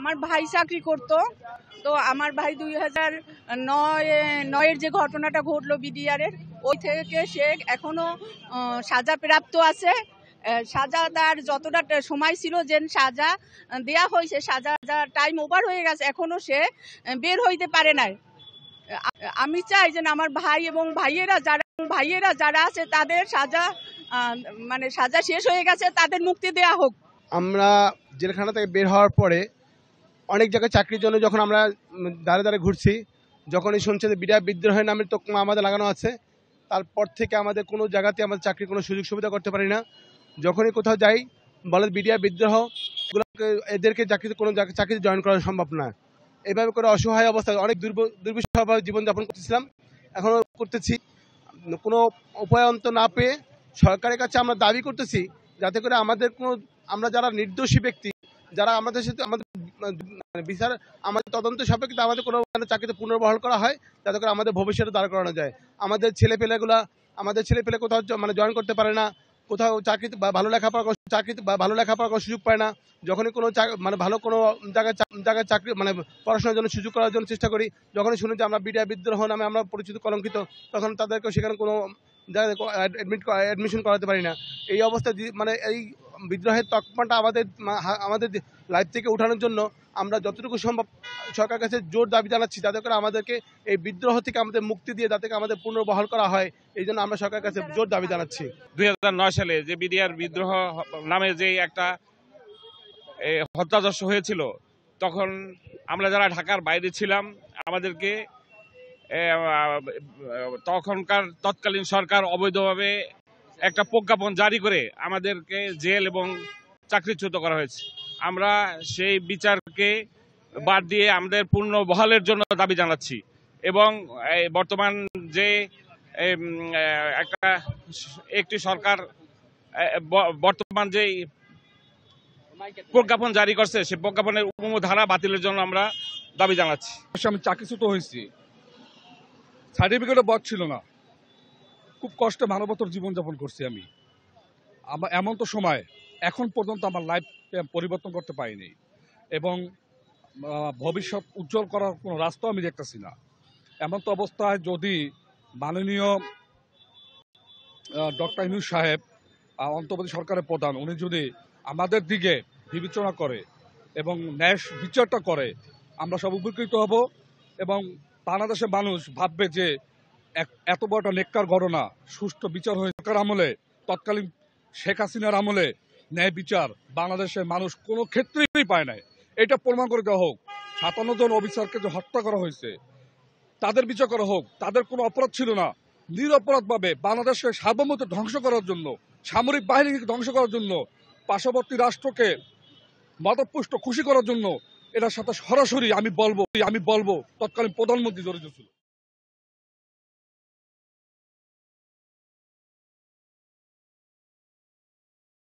আমার ভাই চাকরি করতো, তো আমার ভাই 2009-এর যে ঘটনাটা ঘটলো বিডিআরের, ওই থেকে সে এখনো সাজা প্রাপ্ত আছে। সাজা তার যতটা সময় ছিল যে সাজা দেয়া হয়েছে, সাজা টাইম ওভার হয়ে গেছে, এখনো সে বের হইতে পারে নাই। আমি চাই যে আমার ভাই এবং ভাইয়েরা যারা আছে তাদের সাজা সাজা শেষ হয়ে গেছে, তাদের মুক্তি দেয়া হোক। আমরা জেলখানা থেকে বের হওয়ার পরে অনেক জায়গায় চাকরির জন্য যখন আমরা দাঁড়ে দাঁড়ে ঘুরছি, যখনই শুনছে যে বিডিআর বিদ্রোহের নামে তোকমা আমাদের লাগানো আছে, তারপর থেকে আমাদের কোনো জায়গাতে আমাদের চাকরির কোনো সুযোগ সুবিধা করতে পারি না। যখনই কোথাও যাই বলে বিডিআর বিদ্রোহ, এদেরকে চাকরিতে জয়েন করা সম্ভব না। এইভাবে করে অসহায় অবস্থায় অনেক দুর্বিষহভাবে জীবনযাপন করতেছিলাম, এখনও করতেছি। কোনো উপায়ন্ত না পেয়ে সরকারের কাছে আমরা দাবি করতেছি যাতে করে আমরা যারা নির্দোষী ব্যক্তি, যারা আমাদের সাথে আমাদের বিচার আমাদের তদন্ত সাপেক্ষে আমাদের কোনো চাকরিতে পুনর্বহাল করা হয়, যাতে করে আমাদের ভবিষ্যতে দাঁড় করানো যায়। আমাদের ছেলেপেলে কোথাও জয়েন করতে পারে না, কোথাও চাকরিতে ভালো লেখাপড়া করার সুযোগ পায় না। যখনই কোনো ভালো কোনো জায়গায় চাকরি পড়াশোনার জন্য সুযোগ করার জন্য চেষ্টা করি, যখনই শুনি যে আমরা বিডিআর বিদ্রোহ নামে আমরা পরিচিত কলঙ্কিত, তখন তাদেরকে সেখানে কোনো জায়গায় অ্যাডমিশন করাতে পারি না। এই অবস্থায় এই বিদ্রোহের তকমাটা আমাদের লাইফ থেকে উঠানোর জন্য আমরা যতটুকু সম্ভব সরকারের কাছে জোর দাবি জানাচ্ছি, যাতে করে আমাদেরকে এই বিদ্রোহ থেকে আমাদের মুক্তি দিয়ে যাতে আমাদের পুনর্বহাল করা হয়। এই জন্য আমরা সরকারের কাছে জোর দাবি জানাচ্ছি। 2009 সালে যে বিডিআর বিদ্রোহ নামে যে একটা হত্যাযজ্ঞ হয়েছিল, তখন আমরা যারা ঢাকার বাইরে ছিলাম, আমাদেরকে তৎকালীন সরকার অবৈধভাবে একটা প্রজ্ঞাপন জারি করে আমাদেরকে জেল এবং চাকরিচ্যুত করা হয়েছে। আমরা সেই বিচারকে বাদ দিয়ে আমাদের পূর্ণ বহালের জন্য দাবি জানাচ্ছি। এবং বর্তমান যে একটি সরকার বর্তমান যে প্রজ্ঞাপন জারি করছে, সেই প্রজ্ঞাপনের ধারা বাতিলের জন্য আমরা দাবি জানাচ্ছি। আমি চাকরিচ্যুত হয়েছি, সার্টিফিকেটও বদ ছিল না, খুব কষ্টে মানবতার জীবনযাপন করছি আমি। এমন তো সময় এখন পর্যন্ত আমার লাইফ পরিবর্তন করতে পারিনি, এবং ভবিষ্যৎ উজ্জ্বল করার কোনো রাস্তা আমি দেখতেছি না। এমন তো অবস্থায় যদি মাননীয় ডক্টর ইউনূস সাহেব, অন্তর্বর্তী সরকারের প্রধান, উনি যদি আমাদের দিকে বিবেচনা করে এবং ন্যায় বিচারটা করে, আমরা সব উপকৃত হব। এবং বাংলাদেশের মানুষ ভাববে যে এত বড় একটা নেককার ঘটনা সুষ্ঠু বিচার হয়ে সরকার আমলে, তৎকালীন শেখ হাসিনার আমলে ন্যায় বিচার বাংলাদেশের মানুষ কোনো ক্ষেত্রেই পায় নাই। এটা প্রমাণ করে দেওয়া হোক। 57 জন অফিসারকে যে হত্যা করা হয়েছে, তাদের বিচার করা হোক। তাদের কোনো অপরাধ ছিল না, নিরপরাধভাবে বাংলাদেশের সার্বভৌমত্ব ধ্বংস করার জন্য, সামরিক বাহিনীকে ধ্বংস করার জন্য, পার্শ্ববর্তী রাষ্ট্রকে মদপুষ্ট খুশি করার জন্য এটার সাথে সরাসরি আমি বলবো তৎকালীন প্রধানমন্ত্রী জড়িত ছিল।